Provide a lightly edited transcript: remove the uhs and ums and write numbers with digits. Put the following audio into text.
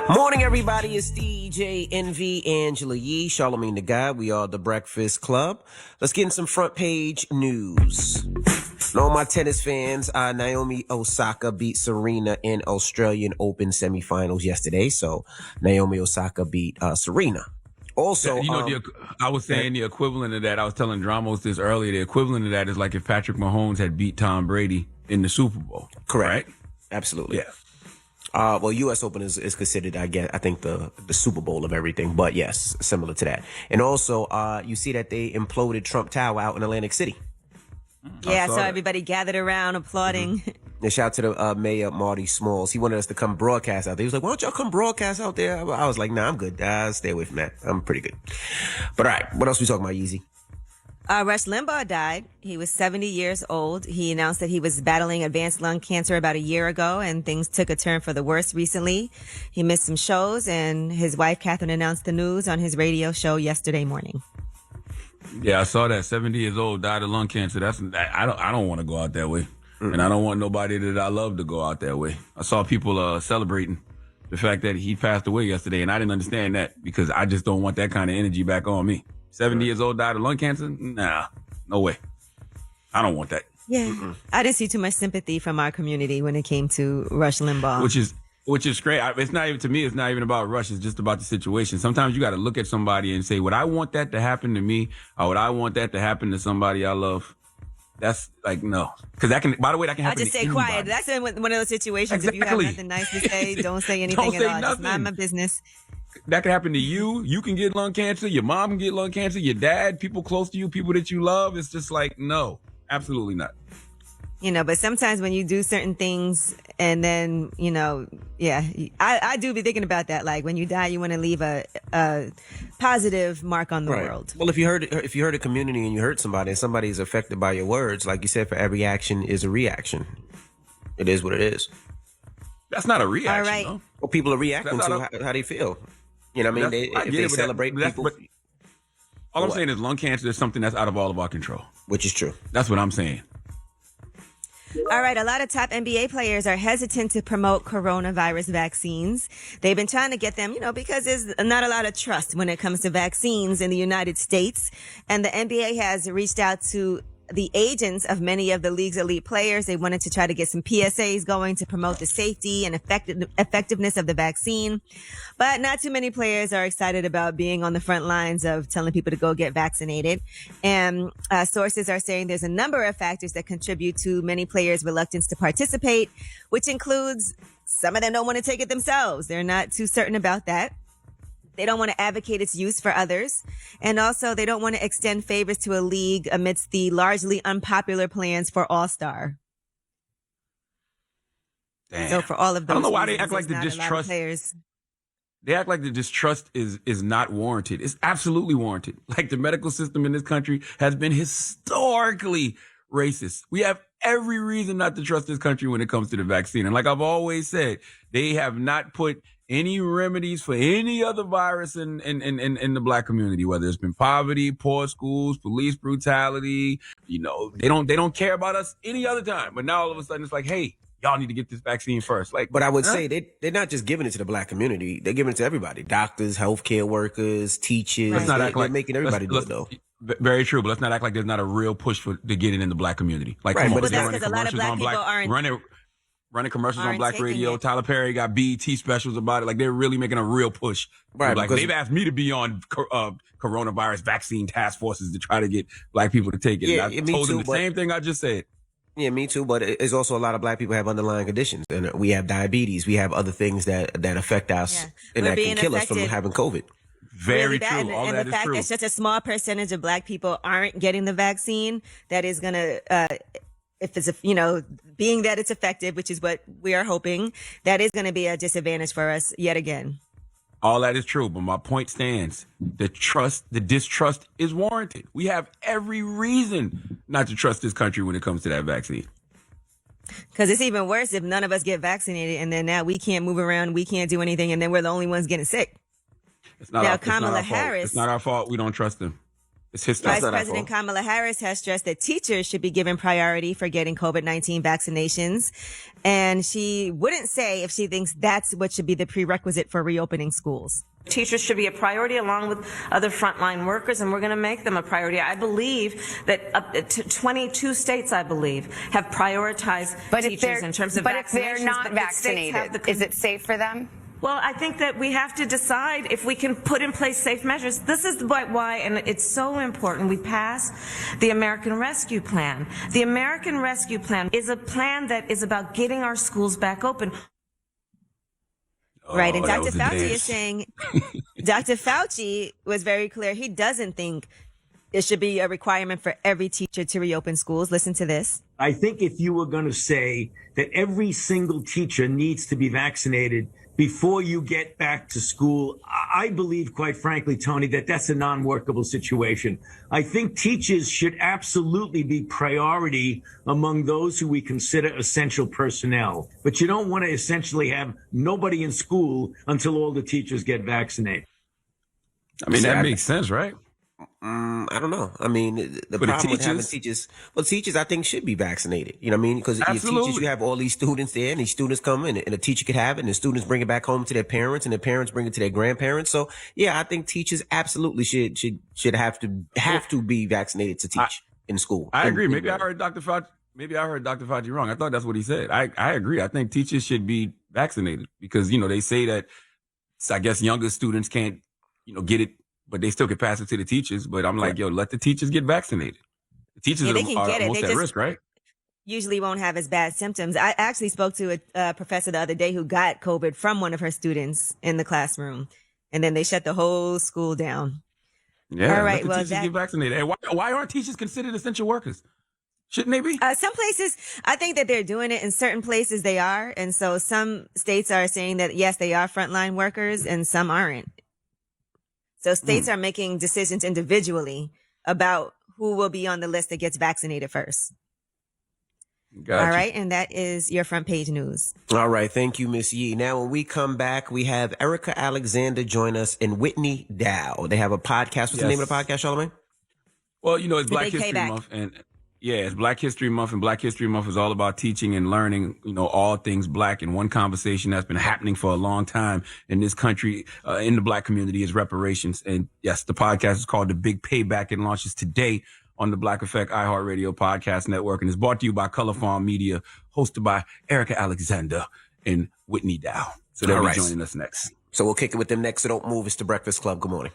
Morning, everybody. It's DJ NV, Angela Yee, Charlamagne the Guy. We are the Breakfast Club. Let's get in some front page news. And all my tennis fans, Naomi Osaka beat Serena in Australian Open semifinals yesterday. So Naomi Osaka beat Serena. Also, I was saying the equivalent of that. I was telling Dramos this earlier. The equivalent of that is like if Patrick Mahomes had beat Tom Brady in the Super Bowl. Correct. Right? Absolutely. Yeah. Well, U.S. Open is considered, I think, the Super Bowl of everything. But yes, similar to that. And also, you see that they imploded Trump Tower out in Atlantic City. Yeah, so everybody gathered around applauding. Mm-hmm. And shout out to the mayor, Marty Smalls. He wanted us to come broadcast out there. He was like, why don't y'all come broadcast out there? I was like, nah, I'm good. Stay away from that. I'm pretty good. But all right, what else we talking about, Yeezy? Rush Limbaugh died. He was 70 years old. He announced that he was battling advanced lung cancer about a year ago, and things took a turn for the worse recently. He missed some shows, and his wife, Catherine, announced the news on his radio show yesterday morning. Yeah, I saw that. 70 years old, died of lung cancer. I don't want to go out that way. And I don't want nobody that I love to go out that way. I saw people celebrating the fact that he passed away yesterday, and I didn't understand that because I just don't want that kind of energy back on me. 70 years old, died of lung cancer? Nah, no way. I don't want that. Yeah, I didn't see too much sympathy from our community when it came to Rush Limbaugh. Which is great. It's not even, to me, it's not even about Rush. It's just about the situation. Sometimes you got to look at somebody and say, would I want that to happen to me? Or would I want that to happen to somebody I love? That's like, no. Because that can, by the way, that can happen to anybody. I just say quiet. That's in one of those situations. Exactly. If you have nothing nice to say, don't say anything at all. Just mind my business. That can happen to you. You can get lung cancer. Your mom can get lung cancer. Your dad, people close to you, people that you love. It's just like, no, absolutely not. But sometimes when you do certain things and then, I do be thinking about that. Like when you die, you want to leave a positive mark on the world. Well, if you heard a community and you hurt somebody and somebody is affected by your words, like you said, for every action is a reaction. It is what it is. That's not a reaction. All right. Though. Well, people are reacting to how they feel. You know what I mean? If they celebrate people. All I'm saying is lung cancer is something that's out of all of our control. Which is true. That's what I'm saying. All right. A lot of top NBA players are hesitant to promote coronavirus vaccines. They've been trying to get them, because there's not a lot of trust when it comes to vaccines in the United States. And the NBA has reached out to the agents of many of the league's elite players. They wanted to try to get some PSAs going to promote the safety and effectiveness of the vaccine. But not too many players are excited about being on the front lines of telling people to go get vaccinated. And sources are saying there's a number of factors that contribute to many players' reluctance to participate, which includes some of them don't want to take it themselves. They're not too certain about that. They don't want to advocate its use for others. And also, they don't want to extend favors to a league amidst the largely unpopular plans for All-Star. Damn. So for all of those I don't know why reasons, they act like the distrust. They act like the distrust is not warranted. It's absolutely warranted. Like the medical system in this country has been historically racist. We have every reason not to trust this country when it comes to the vaccine. And like I've always said, they have not put any remedies for any other virus in the black community, whether it's been poverty, poor schools, police brutality. They don't care about us any other time. But now all of a sudden it's like, hey, y'all need to get this vaccine first. But I would say they're not just giving it to the black community. They're giving it to everybody. Doctors, healthcare workers, teachers. Let's not act like they're making everybody do it though. Very true, but let's not act like there's not a real push to get it in the black community. Like, right, but that's because a lot of black people aren't running commercials on black radio. It. Tyler Perry got BET specials about it. Like they're really making a real push. Right. Like they've asked me to be on coronavirus vaccine task forces to try to get black people to take it. Yeah, and I told them the same thing I just said. Yeah, me too. But it's also a lot of black people have underlying conditions, and we have diabetes. We have other things that affect us and that can kill us from having COVID. Very true. All and that the is fact true. that such a small percentage of black people aren't getting the vaccine, that is going to, if it's, being that it's effective, which is what we are hoping, that is going to be a disadvantage for us yet again. All that is true, but my point stands. The distrust is warranted. We have every reason not to trust this country when it comes to that vaccine. Because it's even worse if none of us get vaccinated and then now we can't move around, we can't do anything, and then we're the only ones getting sick. It's not now, our, Kamala it's not our Harris. fault. It's not our fault. We don't trust them. It's his stuff. Vice President Kamala Harris has stressed that teachers should be given priority for getting COVID-19 vaccinations. And she wouldn't say if she thinks that's what should be the prerequisite for reopening schools. Teachers should be a priority along with other frontline workers, and we're going to make them a priority. I believe that up to 22 states, I believe, have prioritized teachers in terms of vaccinations. But if they're not vaccinated, is it safe for them? Well, I think that we have to decide if we can put in place safe measures. This is why, and it's so important, we pass the American Rescue Plan. The American Rescue Plan is a plan that is about getting our schools back open. Right, and Dr. Fauci is saying, Dr. Fauci was very clear. He doesn't think it should be a requirement for every teacher to reopen schools. Listen to this. I think if you were going to say that every single teacher needs to be vaccinated before you get back to school, I believe, quite frankly, Tony, that that's a non-workable situation. I think teachers should absolutely be priority among those who we consider essential personnel. But you don't want to essentially have nobody in school until all the teachers get vaccinated. I mean, that makes sense, right? I don't know. I mean, the problem with having teachers, teachers I think should be vaccinated. You know what I mean? Because your teachers, you have all these students there, and these students come in, and a teacher could have it, and the students bring it back home to their parents, and their parents bring it to their grandparents. So yeah, I think teachers absolutely should have to be vaccinated to teach in school. I agree. Maybe I heard Dr. Fauci wrong. I thought that's what he said. I agree. I think teachers should be vaccinated because, they say that, I guess, younger students can't, get it, but they still can pass it to the teachers. But I'm like, let the teachers get vaccinated. The teachers are most at risk, right? Usually won't have as bad symptoms. I actually spoke to a professor the other day who got COVID from one of her students in the classroom, and then they shut the whole school down. Yeah, all right. Let the teachers get vaccinated. And why aren't teachers considered essential workers? Shouldn't they be? Some places, I think that they're doing it. In certain places, they are. And so some states are saying that, yes, they are frontline workers, and some aren't. So states are making decisions individually about who will be on the list that gets vaccinated first. Gotcha. All right. And that is your front page news. All right. Thank you, Miss Yee. Now, when we come back, we have Erica Alexander join us and Whitney Dow. They have a podcast. What's the name of the podcast, Charlamagne? Well, it's Black History Month. And it's Black History Month, and Black History Month is all about teaching and learning, all things Black. And one conversation that's been happening for a long time in this country, in the Black community, is reparations. And yes, the podcast is called The Big Payback. It launches today on the Black Effect iHeartRadio podcast network, and is brought to you by Color Farm Media, hosted by Erica Alexander and Whitney Dow. So they'll be joining us next. So we'll kick it with them next. So don't move. It's the Breakfast Club. Good morning.